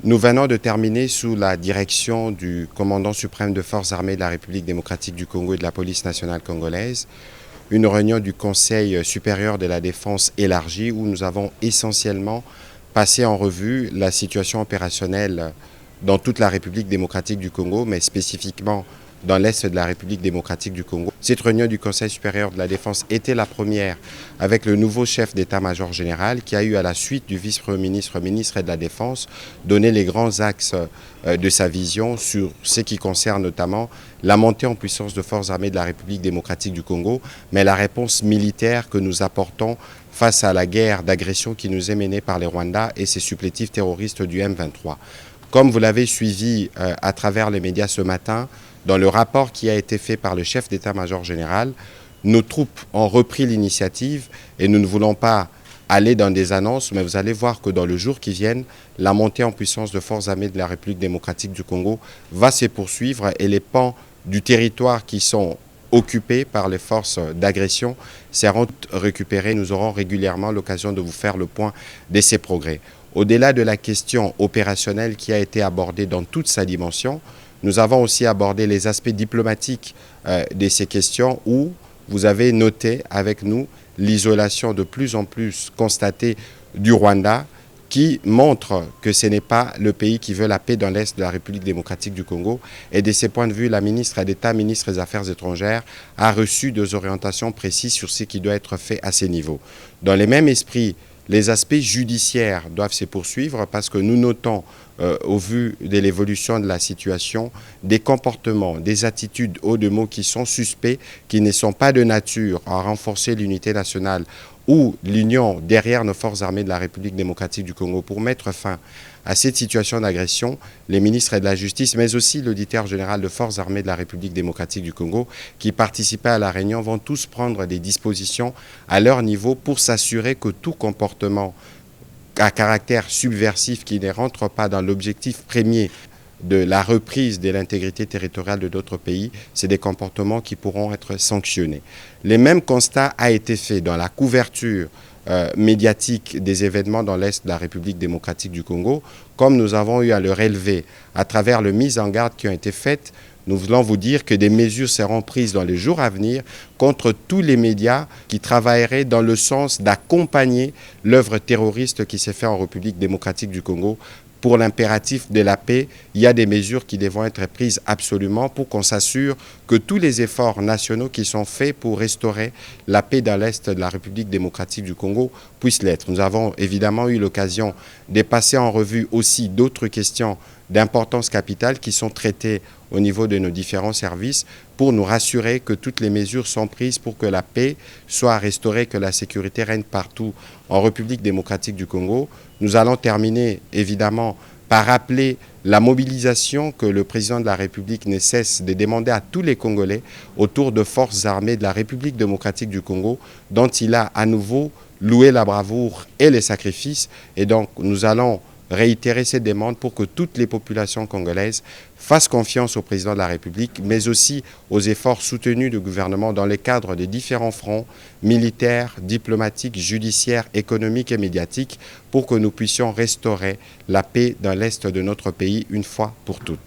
Nous venons de terminer sous la direction du commandant suprême de forces armées de la République démocratique du Congo et de la police nationale congolaise une réunion du Conseil supérieur de la défense élargie où nous avons essentiellement passé en revue la situation opérationnelle dans toute la République démocratique du Congo, mais spécifiquement dans l'Est de la République démocratique du Congo. Cette réunion du Conseil supérieur de la défense était la première avec le nouveau chef d'état-major général qui a eu à la suite du vice-premier ministre, ministre de la Défense, donné les grands axes de sa vision sur ce qui concerne notamment la montée en puissance de forces armées de la République démocratique du Congo, mais la réponse militaire que nous apportons face à la guerre d'agression qui nous est menée par les Rwandais et ses supplétifs terroristes du M23. Comme vous l'avez suivi à travers les médias ce matin, dans le rapport qui a été fait par le chef d'état-major général, nos troupes ont repris l'initiative et nous ne voulons pas aller dans des annonces, mais vous allez voir que dans le jour qui vient, la montée en puissance de forces armées de la République démocratique du Congo va se poursuivre et les pans du territoire qui sont occupés par les forces d'agression seront récupérés. Nous aurons régulièrement l'occasion de vous faire le point de ces progrès. Au-delà de la question opérationnelle qui a été abordée dans toute sa dimension, nous avons aussi abordé les aspects diplomatiques de ces questions où vous avez noté avec nous l'isolation de plus en plus constatée du Rwanda qui montre que ce n'est pas le pays qui veut la paix dans l'Est de la République démocratique du Congo. Et de ce point de vue, la ministre d'État, ministre des Affaires étrangères, a reçu des orientations précises sur ce qui doit être fait à ces niveaux. Dans le même esprit, les aspects judiciaires doivent se poursuivre parce que nous notons, au vu de l'évolution de la situation, des comportements, des attitudes, au de mots qui sont suspects, qui ne sont pas de nature à renforcer l'unité nationale ou l'union derrière nos forces armées de la République démocratique du Congo pour mettre fin à cette situation d'agression. Les ministres de la Justice, mais aussi l'auditeur général de forces armées de la République démocratique du Congo, qui participaient à la réunion, vont tous prendre des dispositions à leur niveau pour s'assurer que tout comportement à caractère subversif qui ne rentre pas dans l'objectif premier de la reprise de l'intégrité territoriale de d'autres pays, c'est des comportements qui pourront être sanctionnés. Le même constat a été fait dans la couverture médiatique des événements dans l'Est de la République démocratique du Congo, comme nous avons eu à le relever à travers les mises en garde qui ont été faites. Nous voulons vous dire que des mesures seront prises dans les jours à venir contre tous les médias qui travailleraient dans le sens d'accompagner l'œuvre terroriste qui s'est faite en République démocratique du Congo. Pour l'impératif de la paix, il y a des mesures qui devront être prises absolument pour qu'on s'assure que tous les efforts nationaux qui sont faits pour restaurer la paix dans l'Est de la République démocratique du Congo puissent l'être. Nous avons évidemment eu l'occasion de passer en revue aussi d'autres questions d'importance capitale qui sont traitées au niveau de nos différents services pour nous rassurer que toutes les mesures sont prises pour que la paix soit restaurée, que la sécurité règne partout en République démocratique du Congo. Nous allons terminer évidemment par rappeler la mobilisation que le président de la République ne cesse de demander à tous les Congolais autour de forces armées de la République démocratique du Congo dont il a à nouveau loué la bravoure et les sacrifices. Et donc nous allons réitérer ces demandes pour que toutes les populations congolaises fassent confiance au président de la République, mais aussi aux efforts soutenus du gouvernement dans le cadre des différents fronts militaires, diplomatiques, judiciaires, économiques et médiatiques pour que nous puissions restaurer la paix dans l'Est de notre pays une fois pour toutes.